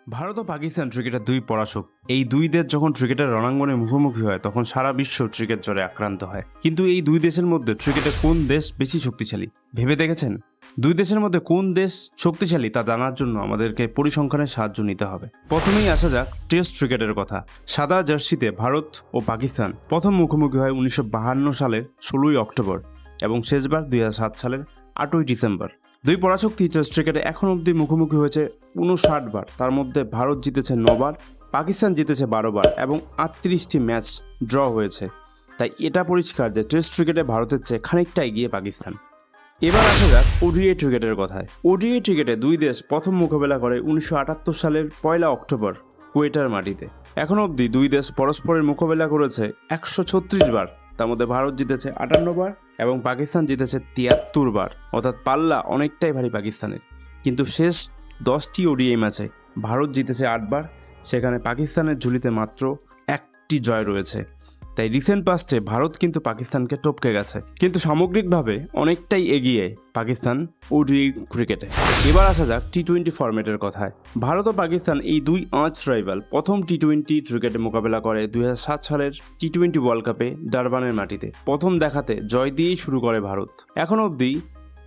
ভারত ও পাকিস্তান ক্রিকেটের দুই পরাশক। এই দুই দেশ যখন ক্রিকেটের রণাঙ্গনে মুখোমুখি হয় তখন সারা বিশ্ব ক্রিকেট জ্বরে আক্রান্ত হয়। কিন্তু এই দুই দেশের মধ্যে ক্রিকেটে কোন দেশ বেশি শক্তিশালী ভেবে দেখেছেন? দুই দেশের মধ্যে কোন দেশ শক্তিশালী তা জানার জন্য আমাদেরকে পরিসংখ্যানের সাহায্য নিতে হবে। প্রথমেই আসা যাক টেস্ট ক্রিকেটের কথা। সাদা জার্সিতে ভারত ও পাকিস্তান প্রথম মুখোমুখি হয় 1952 সালের 16ই অক্টোবর এবং শেষবার 2007 সালের 8ই ডিসেম্বর। দুই পরাশক্তি টেস্ট ক্রিকেটে এখন অবধি মুখোমুখি হয়েছে 59 বার। তার মধ্যে ভারত জিতেছে 9 বার, পাকিস্তান জিতেছে 12 বার এবং 38টি ম্যাচ ড্র হয়েছে। তাই এটা পরিষ্কার যে টেস্ট ক্রিকেটে ভারতের চেয়ে খানিকটা এগিয়ে পাকিস্তান। এবার আসা যাক ওডিআই ক্রিকেটের কথায়। ওডিআই ক্রিকেটে দুই দেশ প্রথম মোকাবেলা করে 1978 সালের 1 অক্টোবর কোয়েটার মাটিতে। এখন অবধি দুই দেশ পরস্পরের মোকাবেলা করেছে 136 বার। তার মধ্যে ভারত জিতেছে 58 বার এবং পাকিস্তান জিতেছে 73 বার, অর্থাৎ পাল্লা অনেকটাই ভারী পাকিস্তানের। কিন্তু শেষ 10টি ওডিআই ম্যাচে ভারত জিতেছে 8 বার, সেখানে পাকিস্তানের ঝুলিতে মাত্র একটি জয় রয়েছে। তাই রিসেন্ট পাস্টে ভারত কিন্তু পাকিস্তানকে টপকে গেছে, কিন্তু সামগ্রিকভাবে অনেকটাই এগিয়ে পাকিস্তান ওডিআই ক্রিকেটে। এবার আসা যাক টি-20 ফরম্যাটের কথায়। ভারত ও পাকিস্তান এই দুই আর্চ রাইভাল প্রথম টি-20 ক্রিকেটে মোকাবেলা করে 2007 সালের টি-20 ওয়ার্ল্ড কাপে ডারবানের মাটিতে। প্রথম দেখাতে জয় দিয়েই শুরু করে ভারত। এখন অবধি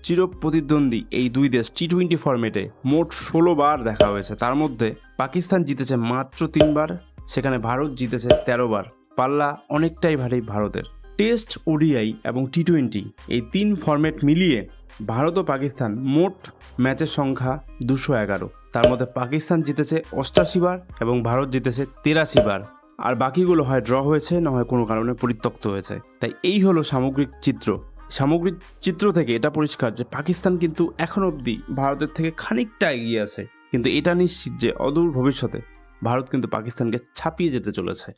চিরপ্রতিদ্বন্দ্বী এই দুই দেশ টি-20 ফরম্যাটে মোট 16 বার দেখা হয়েছে। তার মধ্যে পাকিস্তান জিতেছে মাত্র 3 বার, সেখানে ভারত জিতেছে 13 বার। পাল্লা অনেকটাই ভারী ভারতের। টেস্ট, ওডিআই এবং টি-20 এই তিন ফরম্যাট মিলিয়ে ভারত ও পাকিস্তান মোট ম্যাচের সংখ্যা 211। তার মধ্যে পাকিস্তান জিতেছে 88 বার এবং ভারত জিতেছে 83 বার। আর বাকিগুলো হয় ড্র হয়েছে, না হয় কোনো কারণে পরিত্যক্ত হয়েছে। তাই এই হলো সামগ্রিক চিত্র। সামগ্রিক চিত্র থেকে এটা পরিষ্কার যে পাকিস্তান কিন্তু এখন অবধি ভারতের থেকে খানিকটা এগিয়ে আছে, কিন্তু এটা নিশ্চিত যে অদূর ভবিষ্যতে ভারত কিন্তু পাকিস্তানকে ছাপিয়ে যেতে চলেছে।